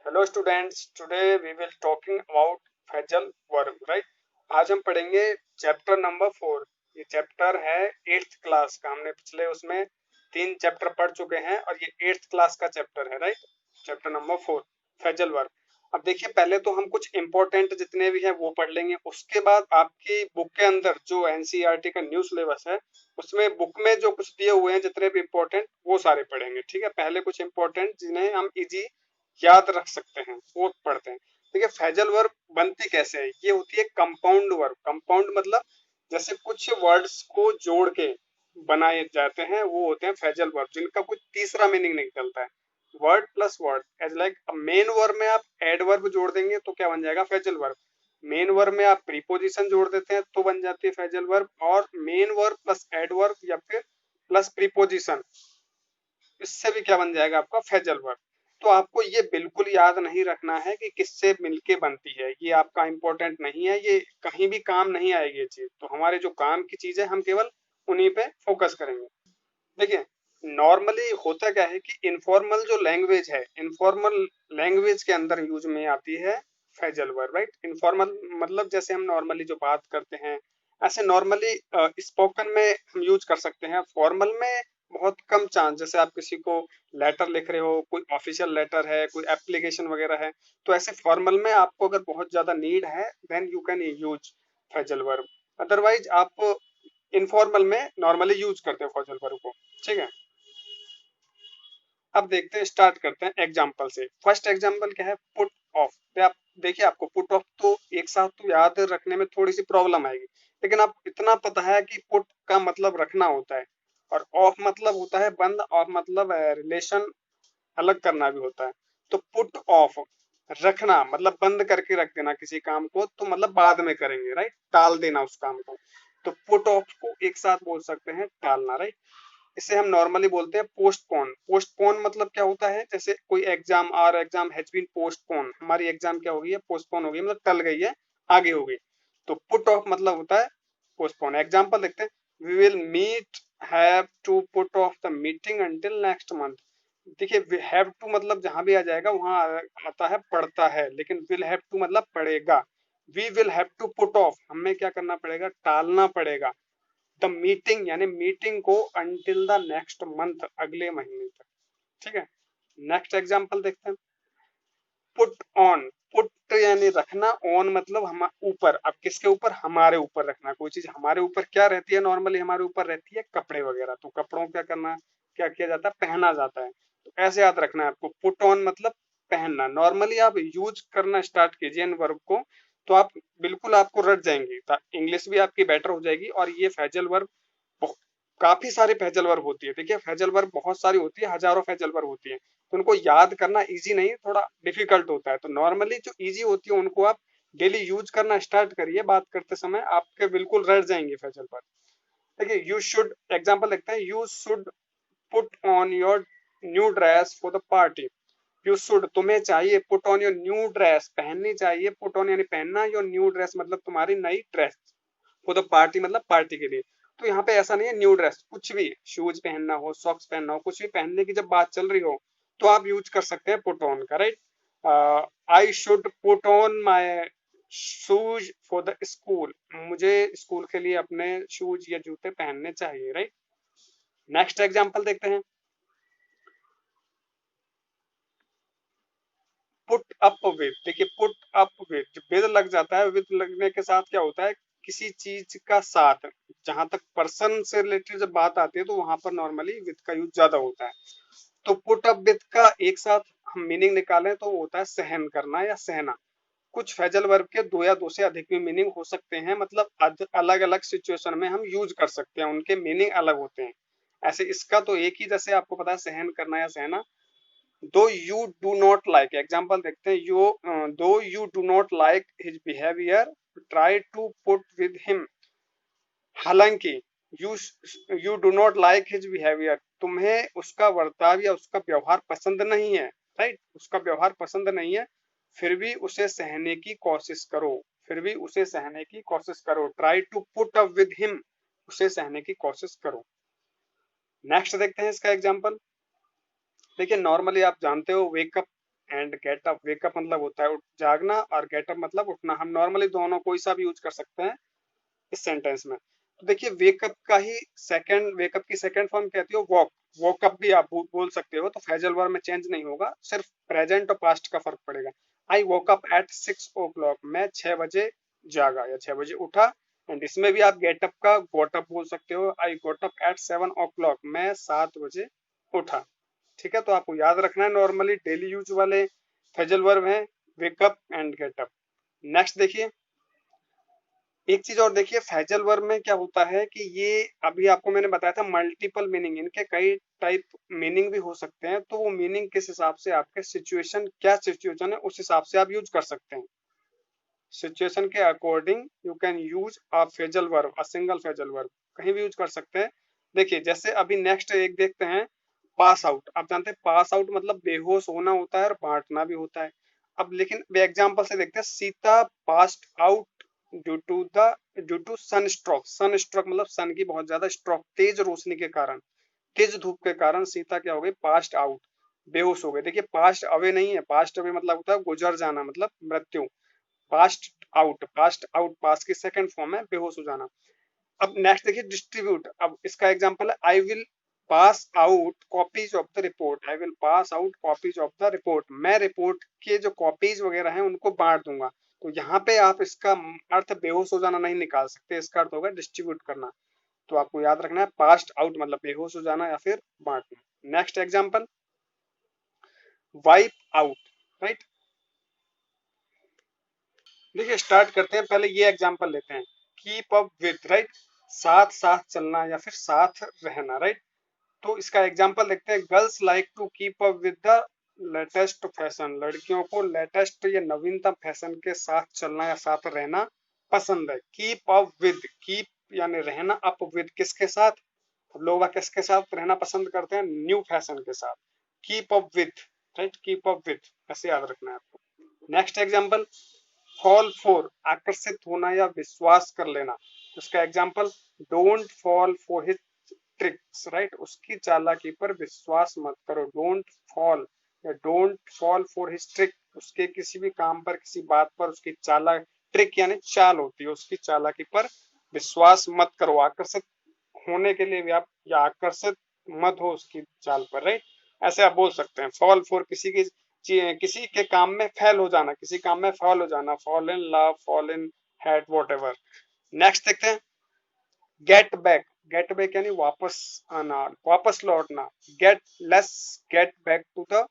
Hello students, today we will talking about phrasal verb, right. आज हम पढ़ेंगे chapter number 4। ये चैप्टर है 8th क्लास का। हमने पिछले उसमें 3 चैप्टर पढ़ चुके हैं और ये 8th क्लास का चैप्टर है, right. Chapter number 4 phrasal verb. अब देखिए, पहले तो हम कुछ इंपॉर्टेंट जितने भी हैं वो पढ़ लेंगे। उसके बाद आपकी बुक के अंदर जो एनसीईआरटी का न्यू सिलेबस है उसमें बुक में जो कुछ दिए हुए हैं जितने भी इंपॉर्टेंट वो सारे पढ़ेंगे, ठीक है। पहले कुछ इंपॉर्टेंट जिन्हें हम इजी याद रख सकते हैं वो पढ़ते हैं। देखिए, फ्रेजल वर्ब बनती कैसे है। ये होती है कंपाउंड वर्ब। कंपाउंड मतलब जैसे कुछ वर्ड्स को जोड़ के बनाए जाते हैं वो होते हैं फ्रेजल वर्ब, जिनका कोई तीसरा मीनिंग निकलता है। Word plus word as like main verb में आप एड वर्ब जोड़ देंगे तो क्या बन जाएगा, फ्रेजल वर्ब। मेन वर्ब में आप प्रीपोजिशन जोड़ देते हैं तो बन जाती है फ्रेजल वर्ब। और main verb plus adverb या फिर प्लस प्रीपोजिशन, इससे भी क्या बन जाएगा आपका फ्रेजल वर्ब। तो आपको ये बिल्कुल याद नहीं रखना है कि किससे मिलके बनती है, ये आपका इंपॉर्टेंट नहीं है, ये कहीं भी काम नहीं आएगी ये चीज। तो हमारे जो काम की चीज है हम केवल उन्हीं पे फोकस करेंगे। देखिए, नॉर्मली होता क्या है कि इनफॉर्मल जो लैंग्वेज है, इनफॉर्मल लैंग्वेज के अंदर यूज में आती है फ्रेजल वर्ब, राइट। इनफॉर्मल मतलब जैसे हम नॉर्मली जो बात करते हैं ऐसे नॉर्मली स्पोकन में हम यूज कर सकते हैं। फॉर्मल में बहुत कम चांस, जैसे आप किसी को लेटर लिख रहे हो, कोई ऑफिशियल लेटर है, कोई एप्लीकेशन वगैरह है, तो ऐसे फॉर्मल में आपको अगर बहुत ज्यादा नीड है then you can use phrasal verb. Otherwise आप इनफॉर्मल में नॉर्मली यूज करते हो फ्रेजल वर्ब को, ठीक है। अब देखते हैं, स्टार्ट करते हैं एग्जाम्पल से। फर्स्ट एग्जाम्पल क्या है, पुट ऑफ। आप देखिए, आपको पुट ऑफ तो एक साथ तो याद रखने में थोड़ी सी प्रॉब्लम आएगी, लेकिन आप इतना पता है कि पुट का मतलब रखना होता है और ऑफ मतलब होता है बंद, ऑफ मतलब रिलेशन अलग करना भी होता है। तो पुट ऑफ रखना मतलब बंद करके रख देना किसी काम को, तो मतलब बाद में करेंगे, राइट, टाल देना उस काम को। तो पुट ऑफ को एक साथ बोल सकते हैं टालना, राइट। इसे हम नॉर्मली बोलते हैं पोस्टपोन। पोस्टपोन मतलब क्या होता है, जैसे कोई exam, our exam has been postpone, हमारी एग्जाम क्या हो गई है, पोस्टपोन हो गई, मतलब टल गई है, आगे हो गई। तो पुट ऑफ मतलब होता है पोस्टपोन। एग्जाम्पल देखते हैं, we will meet have to put off the meeting until next month. देखिए, वी हैव टू मतलब जहां भी आ जाएगा वहां आता है पड़ता है, लेकिन विल हैव टू मतलब पड़ेगा। We will have to put off, हमें क्या करना पड़ेगा, टालना पड़ेगा द मीटिंग, यानी मीटिंग को अंटिल द नेक्स्ट मंथ, अगले महीने तक, ठीक है। नेक्स्ट एग्जांपल देखते हैं, पुट ऑन। पुट यानी रखना, ऑन मतलब हम ऊपर। अब किसके ऊपर, हमारे ऊपर रखना। कोई चीज हमारे ऊपर क्या रहती है, नॉर्मली हमारे ऊपर रहती है कपड़े वगैरह, तो कपड़ों को क्या करना, क्या किया जाता है, पहना जाता है। तो ऐसे याद रखना है आपको, पुट ऑन मतलब पहनना। नॉर्मली आप यूज करना स्टार्ट कीजिए इन वर्ब को, तो आप बिल्कुल आपको रट जाएंगे, इंग्लिश भी आपकी बेटर हो जाएगी। और ये फ्रेजल वर्ब काफी सारी फ्रेजल वर्ब होती है। देखिए, फ्रेजल वर्ब बहुत सारी होती है, हजारों फ्रेजल वर्ब होती है, तो उनको याद करना इजी नहीं, थोड़ा डिफिकल्ट होता है। तो नॉर्मली जो इजी होती है उनको आप डेली यूज करना स्टार्ट करिए, बात करते समय आपके बिल्कुल रट जाएंगे फ्रेजल वर्ब। देखिए, यू शुड एग्जांपल देखते हैं, you should put on your new dress for the party. You should तुम्हें चाहिए, put on your new dress पहननी चाहिए, पुट ऑन यानी पहनना, योर न्यू ड्रेस मतलब तुम्हारी नई ड्रेस, फॉर द पार्टी मतलब पार्टी के लिए। तो यहाँ पे ऐसा नहीं है न्यू ड्रेस, कुछ भी शूज पहनना हो, सॉक्स पहनना हो, कुछ भी पहनने की जब बात चल रही हो तो आप यूज कर सकते हैं पुट ऑन का, right. I should put on my shoes for the school, मुझे स्कूल के लिए अपने शूज या जूते पहनने चाहिए, राइट। नेक्स्ट एग्जांपल देखते हैं, पुट अप विद। देखिए, पुट अप विद, विद लग जाता है, विद लगने के साथ क्या होता है, किसी चीज का साथ। जहां तक पर्सन से रिलेटेड जब बात आती है तो वहां पर नॉर्मली विद का यूज ज्यादा होता है। तो पुट अप विद का एक साथ हम मीनिंग निकालें तो वो होता है सहन करना या सहना। कुछ फ्रेजल वर्ब के दो या दो से अधिक भी मीनिंग हो सकते हैं, मतलब अलग अलग सिचुएशन में हम यूज कर सकते हैं, उनके मीनिंग अलग होते हैं। ऐसे इसका तो एक ही, जैसे आपको पता है सहन करना या सहना। Though you do not like, example देखते हैं, you though you do not like his behaviour, try to put with him. हालांकि you you do not like his behaviour, तुम्हें उसका वर्ताव या उसका व्यवहार पसंद नहीं है, राइट, उसका व्यवहार पसंद नहीं है, फिर भी उसे सहने की कोशिश करो, फिर भी उसे सहने की कोशिश करो, try to put up with him, उसे सहने की कोशिश करो। नेक्स्ट देखते हैं इसका एग्जाम्पल। देखिए, नॉर्मली आप जानते हो wake up and get up. Wake up मतलब होता है जागना और गेट अप मतलब उठना। हम नॉर्मली दोनों कोई सा भी यूज कर सकते हैं इस सेंटेंस में। तो देखिए वेकअप का ही सेकंड, वेकअप की सेकंड फॉर्म कहती हो वॉक। वॉकअप भी आप बोल सकते हो। तो फ्रेजल वर्ब में चेंज नहीं होगा, सिर्फ प्रेजेंट और पास्ट का फर्क पड़ेगा। I walk up at 6 o'clock, मैं 6 बजे जागा या 6 बजे उठा। एंड इसमें भी आप गेटअप का गोटअप बोल सकते हो। आई गोट अप एट 7 o'clock, मैं 7 बजे उठा। ठीक है, तो आपको याद रखना है नॉर्मली डेली यूज वाले फ्रेजल वर्ब हैं वेकअप एंड गेटअप। नेक्स्ट देखिए, एक चीज और देखिए, फ्रेजल वर्ब में क्या होता है कि ये अभी आपको मैंने बताया था मल्टीपल मीनिंग, इनके कई टाइप मीनिंग भी हो सकते हैं। तो वो मीनिंग किस हिसाब से, आपके सिचुएशन क्या सिचुएशन है उस हिसाब से आप यूज कर सकते हैं। सिचुएशन के according you can use a phrasal verb, a single phrasal verb, कहीं भी यूज कर सकते हैं। देखिए जैसे अभी नेक्स्ट एक देखते हैं, पास आउट। आप जानते हैं पास आउट मतलब बेहोश होना होता है और बांटना भी होता है। अब लेकिन एग्जांपल से देखते हैं, Sita passed out due to sunstroke. Sunstroke मतलब सन की बहुत ज्यादा स्ट्रोक, तेज रोशनी के कारण, तेज धूप के कारण सीता क्या हो गई, पास्ट आउट, बेहोश हो गए। देखिए पास्ट अवे नहीं है, पास्ट अवे मतलब होता है गुजर जाना, मतलब मृत्यु। Passed out, passed out past की सेकंड फॉर्म है बेहोश हो जाना। अब नेक्स्ट देखिए डिस्ट्रीब्यूट। अब इसका एग्जांपल है, I will pass out copies of the report. I will pass out copies of the report, मैं रिपोर्ट के जो कॉपीज वगैरह हैं उनको बांट दूंगा। तो यहाँ पे आप इसका अर्थ बेहोश हो जाना नहीं निकाल सकते, इसका अर्थ होगा डिस्ट्रीब्यूट करना। तो आपको याद रखना है पास्ट आउट मतलब बेहोश हो जाना या फिर बांटना। Next example, wipe out, right. देखिए स्टार्ट करते हैं, पहले ये एग्जांपल लेते हैं, कीप अप विद, राइट, साथ साथ चलना या फिर साथ रहना, राइट। तो इसका एग्जांपल देखते हैं, girls like to keep up with the latest fashion. लड़कियों को लेटेस्ट या नवीनतम फैशन के साथ चलना या साथ रहना पसंद है। कीप अप विद, कीप यानी रहना, अप विद किसके साथ, लोग किसके साथ रहना पसंद करते हैं, न्यू फैशन के साथ। Keep up with, right, keep up with, ऐसे याद रखना है आपको। नेक्स्ट एग्जांपल, फॉल फॉर, आकर्षित होना या विश्वास कर लेना। उसका example, don't fall for his tricks, right, उसकी चालाकी पर विश्वास मत करो। डोंट फॉल या don't fall for his trick, उसके किसी भी काम पर, किसी बात पर उसकी चाला, ट्रिक यानी चाल होती है, उसकी चालाकी पर विश्वास मत करो। आकर्षित होने के लिए भी आप, या आकर्षित मत हो उसकी चाल पर, राइट, ऐसे आप बोल सकते हैं। फॉल फॉर किसी की, किसी के काम में फेल हो जाना, किसी काम में फॉल हो जाना, fall in love, fall in hate, what ever. Next देखते हैं, गेट बैक। गेट बैक यानी वापस आना, वापस लौटना। Get less, get back to the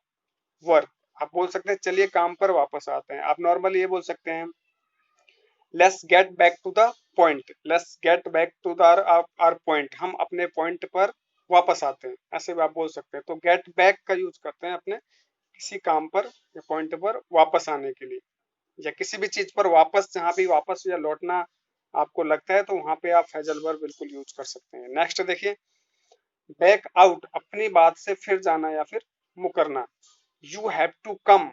work. आप बोल सकते हैं चलिए काम पर वापस आते हैं। आप नॉर्मली ये बोल सकते हैं, let's get back to the point, let's get back to the our point, हम अपने पॉइंट पर वापस आते हैं, ऐसे भी आप बोल सकते हैं। तो गेट बैक का यूज करते हैं अपने किसी काम पर या पॉइंट पर वापस आने के लिए, या किसी भी चीज पर वापस, जहां भी वापस या लौटना आपको लगता है तो वहां पे आप फ्रेजल वर्ब बिल्कुल यूज कर सकते हैं। नेक्स्ट देखिए, बैक आउट, अपनी बात से फिर जाना या फिर मुकरना। You have to come,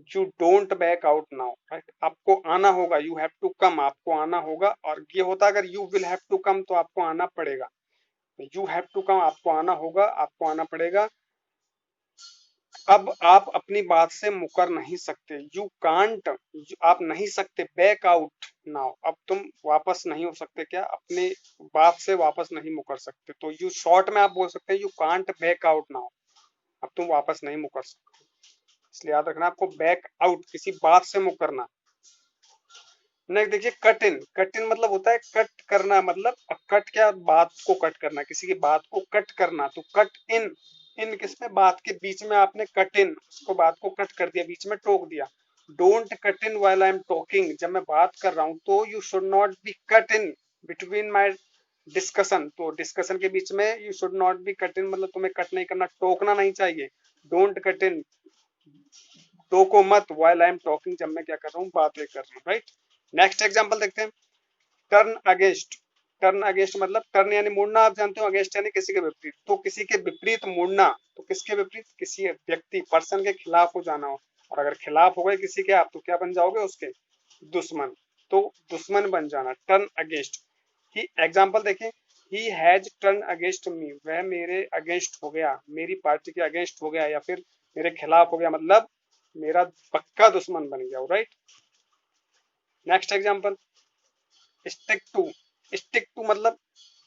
you don't back out now, right, आपको आना होगा। यू हैव टू कम, आपको आना होगा। और ये होता अगर you will have to come तो आपको आना पड़ेगा। यू हैव टू कम, आपको आना होगा, आपको आना पड़ेगा। अब आप अपनी बात से मुकर नहीं सकते। यू कांट, आप नहीं सकते बैक आउट नाउ, अब तुम वापस नहीं हो सकते, क्या, अपनी बात से वापस नहीं मुकर सकते। तो यू शॉर्ट में आप बोल सकते हैं, you can't back out now, अब तुम वापस नहीं मुकर सकते। इसलिए याद रखना आपको, बैक आउट किसी बात से मुकरना। नेक्स्ट देखिए, कट इन। कट इन मतलब होता है कट करना, मतलब कट क्या, बात को कट करना, किसी की बात को कट करना। तो कट इन, इन किसमें, बात के बीच में आपने कट इन, उसको बात को कट कर दिया, बीच में टोक दिया। Don't cut in while I am talking, जब मैं बात कर रहा हूं तो you should not be cut in between my discussion, तो डिस्कशन के बीच में you should not be cut in मतलब तुम्हें कट नहीं करना, टोकना नहीं चाहिए। डोंट कट इन, टोको मत, व्हाइल आई एम टॉकिंग, जब मैं क्या कर रहा हूँ, बातें कर रहा हूँ, राइट। नेक्स्ट एग्जांपल देखते हैं, टर्न अगेंस्ट। टर्न अगेंस्ट मतलब टर्न यानी मुड़ना, आप जानते हो, अगेंस्ट यानी किसी के विपरीत। तो किसी के विपरीत मुड़ना, तो किसके विपरीत, किसी व्यक्ति, पर्सन के खिलाफ हो जाना हो। और अगर खिलाफ हो गए किसी के आप, तो क्या बन जाओगे, उसके दुश्मन। तो दुश्मन बन जाना, टर्न अगेंस्ट। ही एग्जाम्पल देखें, he has turn against me, वह मेरे अगेंस्ट हो गया, मेरी पार्टी के अगेंस्ट हो गया या फिर मेरे खिलाफ हो गया, मतलब मेरा पक्का दुश्मन बन गया, right. Next example, stick to. Stick to मतलब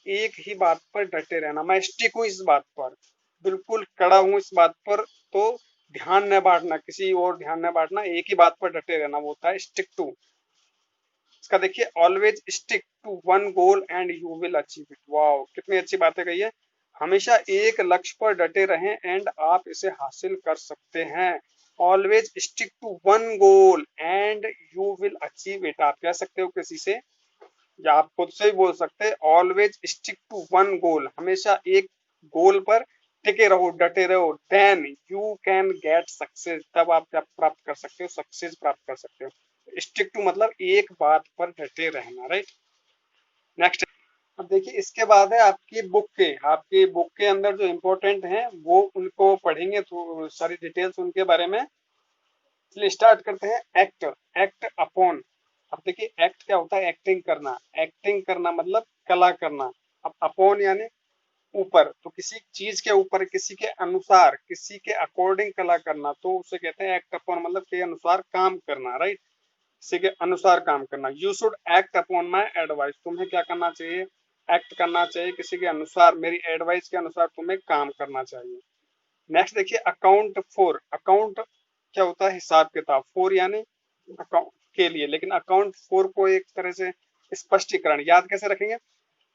एक ही बात पर डटे रहना, मैं स्टिक हूं इस बात पर, बिल्कुल कड़ा हूं इस बात पर, तो ध्यान न बांटना, किसी और ध्यान न बांटना, एक ही बात पर डटे रहना, वो होता है स्टिक टू। इसका देखिए, always stick to one goal and you will achieve it. Wow, कितनी अच्छी बातें कही है। हमेशा एक लक्ष्य पर डटे रहें एंड आप इसे हासिल कर सकते हैं। Always stick to one goal and you will achieve it. आप कह सकते हो किसी से, या आप खुद से ही बोल सकते हैं, always stick to one goal, हमेशा एक गोल पर टिके रहो, डटे रहो, then you can get success, तब आप क्या प्राप्त कर सकते हो, सक्सेस प्राप्त कर सकते हो। स्टिक टू मतलब एक बात पर डटे रहना, राइट। नेक्स्ट, अब देखिए इसके बाद है आपकी बुक के अंदर जो इम्पोर्टेंट हैं वो उनको पढ़ेंगे, तो सारी डिटेल्स उनके बारे में। चलिए स्टार्ट करते हैं। Act, act upon. अब देखिए एक्ट क्या होता है, एक्टिंग करना, एक्टिंग करना मतलब कला करना। अब अपॉन यानी ऊपर, तो किसी चीज के ऊपर, किसी के अनुसार, किसी के अकॉर्डिंग कला करना, तो उसे कहते हैं एक्ट अपॉन, मतलब के अनुसार काम करना, राइट। किसी के अनुसार काम करना। You should act upon my advice, तुम्हें क्या करना चाहिए, एक्ट करना चाहिए, किसी के अनुसार, मेरी एडवाइस के अनुसार तुम्हें काम करना चाहिए। नेक्स्ट देखिए, अकाउंट फोर। अकाउंट क्या होता है, हिसाब किताब। फोर यानी अकाउंट के लिए, लेकिन अकाउंट फोर को एक तरह से स्पष्टीकरण याद कैसे रखेंगे।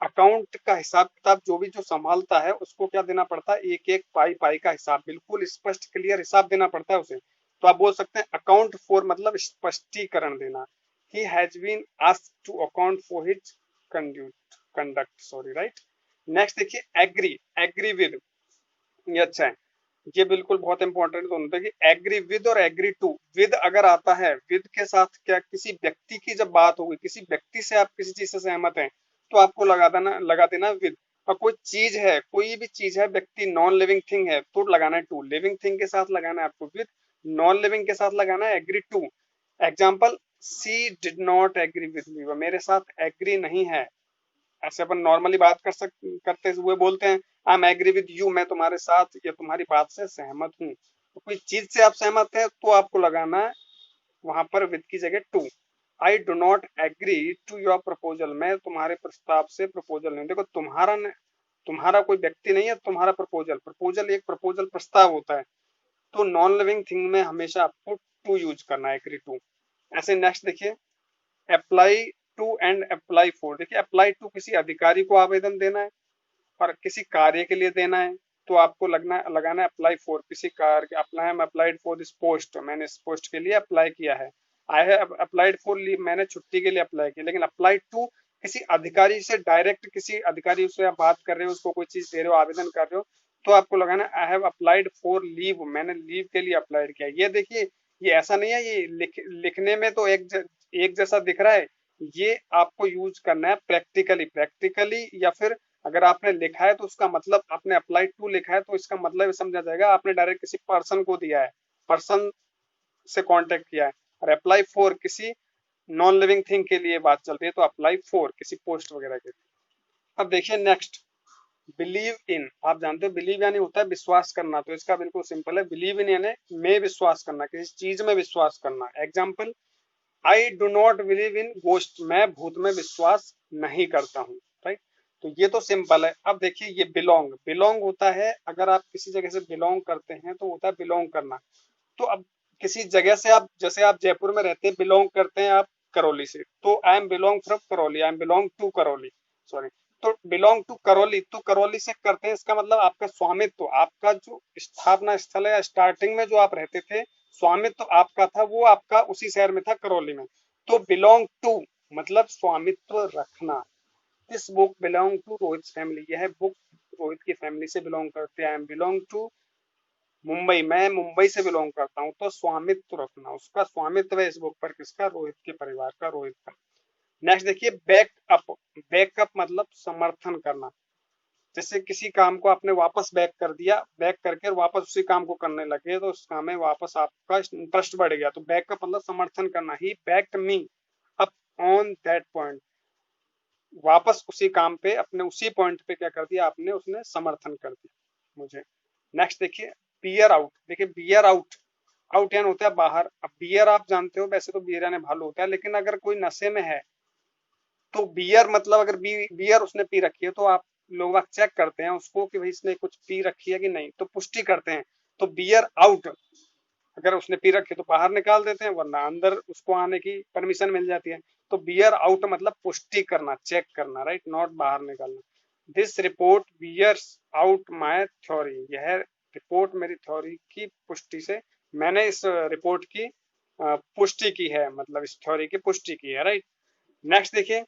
अकाउंट का हिसाब किताब जो भी जो संभालता है उसको क्या देना पड़ता है, एक एक पाई पाई का हिसाब, बिल्कुल स्पष्ट क्लियर हिसाब देना पड़ता है उसे। तो आप बोल सकते हैं अकाउंट फोर मतलब स्पष्टीकरण देना। He has been asked to account for his conduct, sorry, right. Next देखिए, एग्री। एग्री विद, ये अच्छा है, ये बिल्कुल बहुत इंपॉर्टेंट दोनों होता है कि एग्री विद और एग्री टू। विद अगर आता है, विद के साथ क्या, किसी व्यक्ति की जब बात होगी, किसी व्यक्ति से आप किसी चीज से सहमत हैं, तो आपको लगा देना विद। और कोई चीज है, कोई भी चीज है, व्यक्ति नॉन लिविंग थिंग है, तो लगाना है टू। लिविंग थिंग के साथ लगाना है आपको विद, नॉन लिविंग के साथ लगाना है agree to. Example, she did not agree with me, वो मेरे साथ एग्री नहीं है। ऐसे अपन नॉर्मली बात करते हुए बोलते हैं I am agree with you, मैं तुम्हारे साथ या तुम्हारी बात से सहमत हूँ। तो कोई चीज से आप सहमत है तो आपको लगाना है वहां पर विद की जगह to. I do not agree to your proposal, मैं तुम्हारे प्रस्ताव से प्रपोजल नहीं, देखो तुम्हारा कोई व्यक्ति नहीं है, तुम्हारा प्रपोजल, प्रपोजल एक प्रपोजल प्रस्ताव होता है। तो नॉन लिविंग थिंग में हमेशा आपको टू यूज करना है, एग्री टू। ऐसे नेक्स्ट देखिए, apply to and apply for. देखिए अप्लाई टू किसी अधिकारी को आवेदन देना है और किसी कार्य के लिए देना है, तो आपको लगाना है अप्लाई फॉर, किसी कार्य, apply applied for this post, मैंने इस पोस्ट के लिए अप्लाई किया है। I have applied for leave, मैंने छुट्टी के लिए अप्लाई किया। लेकिन अप्लाई टू किसी अधिकारी से डायरेक्ट, किसी अधिकारी से आप बात कर रहे हो, उसको कोई चीज दे रहे हो, आवेदन कर रहे हो, तो आपको लगाना I have applied for leave, मैंने लीव के लिए अप्लाइड किया। ये देखिए, ये ऐसा नहीं है, ये लिखने में तो एक जैसा दिख रहा है, ये आपको यूज करना है प्रैक्टिकली। प्रैक्टिकली या फिर अगर आपने लिखा है तो उसका मतलब, आपने अप्लाई टू लिखा है तो इसका मतलब समझा जाएगा आपने डायरेक्ट किसी पर्सन को दिया है, पर्सन से कांटेक्ट किया है। और अप्लाई फॉर किसी नॉन लिविंग थिंग के लिए बात चल रही है, तो अप्लाई फॉर किसी पोस्ट वगैरह के लिए। अब देखिए नेक्स्ट, बिलीव इन। आप जानते हो बिलीव यानी होता है विश्वास करना, तो इसका बिल्कुल सिंपल है, बिलीव इन यानी में विश्वास करना, किसी चीज में विश्वास करना। Example, I do not believe in ghost, मैं भूत में विश्वास नहीं करता हूँ, राइट। तो ये तो सिंपल है। अब देखिए ये बिलोंग, बिलोंग होता है, अगर आप किसी जगह से बिलोंग करते हैं तो होता है बिलोंग करना। तो अब किसी जगह से आप, जैसे आप जयपुर में रहते हैं, बिलोंग करते हैं आप करौली से, तो I am belong from Karauli, I am belong to Karauli, sorry. तो बिलोंग टू करौली, तो करौली से करते हैं, इसका मतलब आपका स्वामित्व, आपका जो स्थापना स्थल है, स्टार्टिंग में जो आप रहते थे, स्वामित्व आपका था, वो आपका उसी शहर में था, करौली में। तो बिलोंग टू मतलब स्वामित्व रखना। This book belong to Rohit family, यह बुक रोहित की फैमिली से बिलोंग करते हैं। I am belong to Mumbai, मैं मुंबई से बिलोंग करता हूँ। तो स्वामित्व रखना, उसका स्वामित्व है इस बुक पर, किसका, रोहित के परिवार का, रोहित का। नेक्स्ट देखिए, बैकअप। बैकअप मतलब समर्थन करना। जैसे किसी काम को आपने वापस बैक कर दिया, बैक करके वापस उसी काम को करने लगे, तो उस काम में वापस आपका इंटरेस्ट बढ़ गया, तो बैकअप मतलब समर्थन करना। He backed me up on that point, वापस उसी काम पे, अपने उसी पॉइंट पे क्या कर दिया आपने, उसने समर्थन कर दिया मुझे। नेक्स्ट देखिए, बियर आउट। देखिए बियर आउट आउट यानी होता है बाहर। अब बियर आप जानते हो, वैसे तो बियर यानी भालू होता है, लेकिन अगर कोई नशे में है तो बियर मतलब अगर बियर उसने पी रखी है तो आप लोग बाग चेक करते हैं उसको कि भाई इसने कुछ पी रखी है कि नहीं, तो पुष्टि करते हैं। तो बियर आउट, अगर उसने पी रखी है तो बाहर निकाल देते हैं, वरना अंदर उसको आने की परमिशन मिल जाती है। तो बियर आउट मतलब पुष्टि करना, चेक करना, राइट, नॉट बाहर निकालना। This report bears out my theory, यह रिपोर्ट मेरी थ्योरी की पुष्टि से, मैंने इस रिपोर्ट की पुष्टि की है, मतलब इस थ्योरी की पुष्टि की है, राइट। नेक्स्ट देखिए,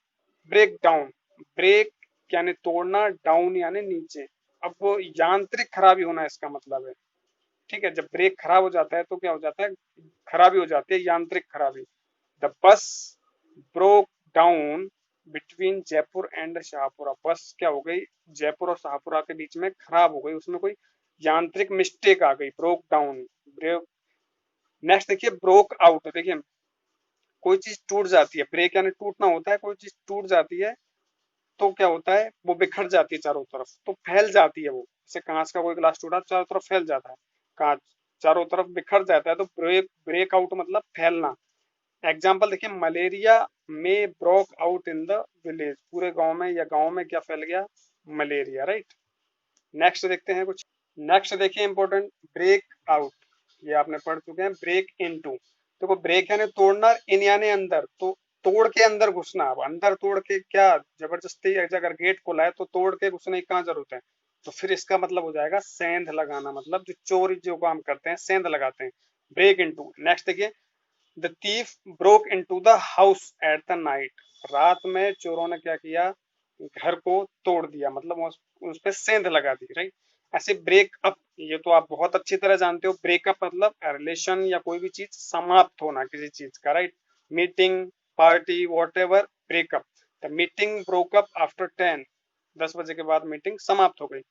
ब्रेक डाउन। ब्रेक यानी तोड़ना, डाउन यानी नीचे। अब वो यांत्रिक खराबी होना इसका मतलब है, ठीक है। जब ब्रेक खराब हो जाता है तो क्या हो जाता है, खराबी हो जाती है, यांत्रिक खराबी। The bus broke down between Jaipur and Shahpura, बस क्या हो गई, जयपुर और शाहपुरा के बीच में खराब हो गई, उसमें कोई यांत्रिक मिस्टेक आ गई, ब्रोक डाउन, ब्रेक। नेक्स्ट देखिए, ब्रोक आउट। देखिए कोई चीज टूट जाती है, ब्रेक यानी टूटना होता है, कोई चीज टूट जाती है तो क्या होता है, वो बिखर जाती है चारों तरफ, तो फैल जाती है वो। जैसे कांच का कोई ग्लास टूटा चारों तरफ फैल जाता है, कांच चारों तरफ बिखर जाता है, तो ब्रेक ब्रेक आउट मतलब फैलना। एग्जाम्पल देखिए, मलेरिया में broke out in the village, पूरे गांव में या गांव में क्या फैल गया, मलेरिया, राइट। नेक्स्ट देखते हैं कुछ। नेक्स्ट देखिए इंपॉर्टेंट, ब्रेक आउट, ये आपने पढ़ चुके हैं। ब्रेक इनटू, देखो ब्रेक यानी तोड़ना, इन यानी अंदर, तो तोड़ के अंदर घुसना। अब अंदर तोड़ के क्या, जबरदस्ती अगर गेट खोला है तो तोड़ के घुसने की कहाँ जरूरत है, तो फिर इसका मतलब हो जाएगा सेंध लगाना, मतलब जो चोरी जो काम करते हैं सेंध लगाते हैं, ब्रेक इनटू। नेक्स्ट देखिए, the thief broke into the house at the night, रात में चोरों ने क्या किया, घर को तोड़ दिया, मतलब उस पे सेंध लगा दी, राइट। ऐसे ब्रेक अप, ये तो आप बहुत अच्छी तरह जानते हो, ब्रेकअप मतलब रिलेशन या कोई भी चीज समाप्त होना किसी चीज का, right. Meeting, party, what ever, breakup. The meeting broke up after 10, 10 बजे के बाद मीटिंग समाप्त हो गई।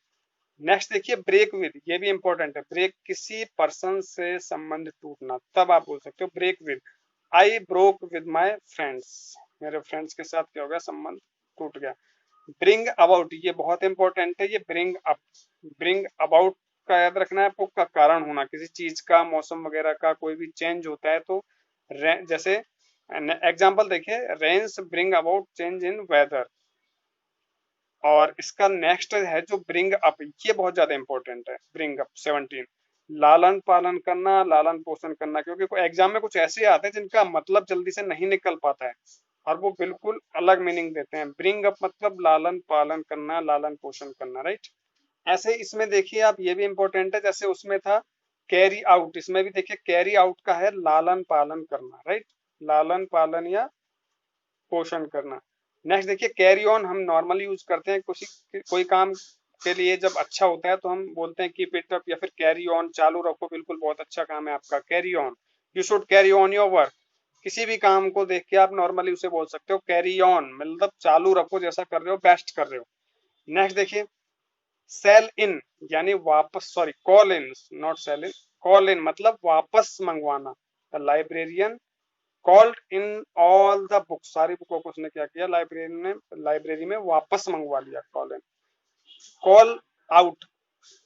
नेक्स्ट देखिए, ब्रेक विद, ये भी इंपॉर्टेंट है। ब्रेक किसी पर्सन से संबंध टूटना, तब आप बोल सकते हो break with. I broke with my friends, मेरे फ्रेंड्स के साथ क्या हो गया, संबंध टूट गया। ब्रिंग अबाउट, ये बहुत इंपॉर्टेंट है, ये ब्रिंग अप, ब्रिंग अबाउट का याद रखना है आपको, का कारण होना, किसी चीज का, मौसम वगैरह का कोई भी चेंज होता है तो जैसे एग्जाम्पल देखिए, rains bring about change in weather. और इसका नेक्स्ट है जो ब्रिंग अप, ये बहुत ज्यादा इंपॉर्टेंट है, ब्रिंग अप 17, लालन पालन करना, लालन पोषण करना, क्योंकि कोई एग्जाम में कुछ ऐसे आते हैं जिनका मतलब जल्दी से नहीं निकल पाता है और वो बिल्कुल अलग मीनिंग देते हैं। ब्रिंग अप मतलब लालन पालन करना, लालन पोषण करना, राइट। ऐसे इसमें देखिए आप, ये भी इंपॉर्टेंट है, जैसे उसमें था कैरी आउट, इसमें भी देखिए कैरी आउट का है लालन पालन करना, राइट, लालन पालन या पोषण करना। नेक्स्ट देखिए, कैरी ऑन हम नॉर्मली यूज करते हैं कुछ कोई काम के लिए, जब अच्छा होता है तो हम बोलते हैं कीप इट अप या फिर कैरी ऑन, चालू रखो, बिल्कुल बहुत अच्छा काम है आपका, carry on, you should carry on your work. किसी भी काम को देख के आप नॉर्मली उसे बोल सकते हो कैरी ऑन, मतलब चालू रखो, जैसा कर रहे हो बेस्ट कर रहे हो। नेक्स्ट देखिए, सेल इन यानी वापस, sorry call in, not sell in, call in मतलब वापस मंगवाना। The librarian called in all the book, सारी बुकों को उसने क्या किया, लाइब्रेरी ने लाइब्रेरी में वापस मंगवा लिया, call in. Call out,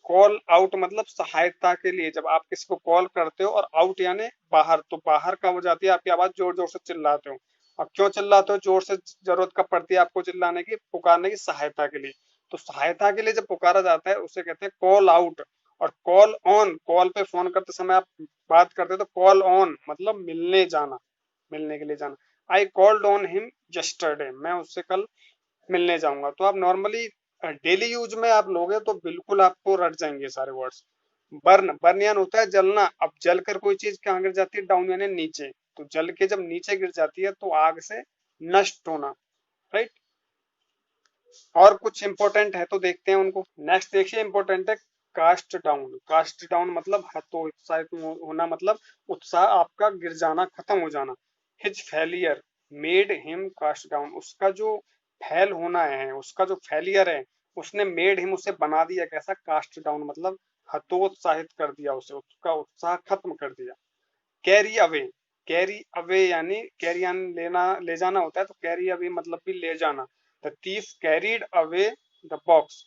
call out मतलब सहायता के लिए, जब आप किसी को कॉल करते हो, और आउट यानी बाहर, तो बाहर कब हो जाती है आपकी आवाज, जोर जोर से चिल्लाते हो। अब क्यों चिल्लाते हो जोर से, जरूरत कब पड़ती है आपको चिल्लाने की, पुकारने की, सहायता के लिए। तो सहायता के लिए जब पुकारा जाता है उसे कहते हैं कॉल आउट। और कॉल ऑन, कॉल पे फोन करते समय आप बात करते हो तो कॉल ऑन मतलब मिलने जाना, मिलने के लिए जाना। I called on him yesterday, मैं उससे कल मिलने जाऊंगा। तो आप नॉर्मली डेली यूज में आप लोगे तो बिल्कुल आपको रट जाएंगे सारे वर्ड्स। बर्न, बर्न यानी होता है जलना। अब जल कर कोई चीज कहाँ गिर जाती है, डाउन यानी नीचे, तो जल के जब नीचे गिर जाती है तो आग से नष्ट होना, राइट। और कुछ इंपॉर्टेंट है तो देखते हैं उनको। नेक्स्ट देखिए, इंपॉर्टेंट है कास्ट डाउन। कास्ट डाउन मतलब हतोत्साहित होना, मतलब उत्साह आपका गिर जाना, खत्म हो जाना। His failure made him cast down, उसका जो फेल होना है, उसका जो फेलियर है, उसने मेड हिम, उसे बना दिया कैसा, कास्ट डाउन मतलब हतोत्साहित कर दिया उसे, उसका उत्साह खत्म कर दिया। कैरी अवे, कैरी अवे यानी कैरी यानी लेना, ले जाना होता है, तो कैरी अवे मतलब भी ले जाना। The thief carried away the box,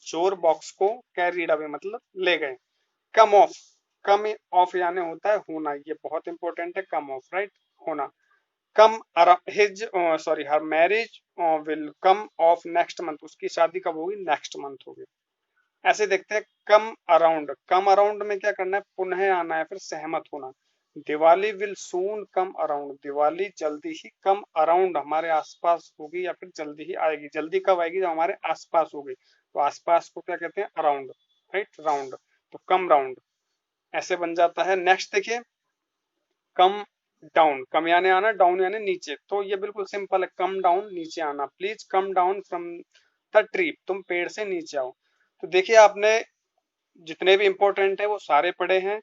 चोर बॉक्स को कैरीड अवे मतलब ले गए। कम ऑफ, कम ऑफ यानी होता है होना, ये बहुत इंपॉर्टेंट है, कम ऑफ, राइट, होना। Come his sorry her marriage will come off next month, उसकी शादी कब होगी, नेक्स्ट मंथ होगी। ऐसे देखते हैं कम अराउंड, कम अराउंड में क्या करना है, पुनः आना है, फिर सहमत होना। Diwali will soon come around, Diwali जल्दी ही कम अराउंड हमारे आसपास होगी या फिर जल्दी ही आएगी। जल्दी कब आएगी, जब हमारे आसपास होगी। तो आसपास को क्या कहते हैं, अराउंड, राइट, राउंड। तो कम राउंड ऐसे बन जाता है। नेक्स्ट देखिए, कम डाउन, कम यानी आना, डाउन यानी नीचे। तो ये बिल्कुल सिंपल है, कम डाउन नीचे आना, please come down from the tree, तुम पेड़ से नीचे आओ। तो देखिए आपने जितने भी इम्पोर्टेंट है वो सारे पढ़े हैं,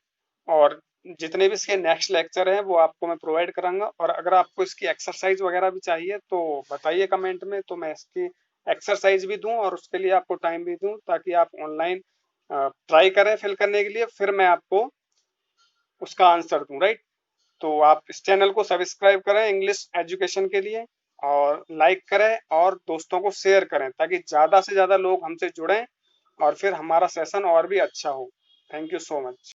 और जितने भी इसके नेक्स्ट लेक्चर हैं वो आपको मैं प्रोवाइड करांगा। और अगर आपको इसकी एक्सरसाइज वगैरह भी चाहिए तो बताइए कमेंट में, तो मैं इसकी एक्सरसाइज भी दूं और उसके लिए आपको टाइम भी दूं, ताकि आप ऑनलाइन ट्राई करें फिल करने के लिए, फिर मैं आपको उसका आंसर दूं, राइट। तो आप इस चैनल को सब्सक्राइब करें इंग्लिश एजुकेशन के लिए, और लाइक करें और दोस्तों को शेयर करें, ताकि ज़्यादा से ज़्यादा लोग हमसे जुड़ें और फिर हमारा सेशन और भी अच्छा हो। Thank you so much.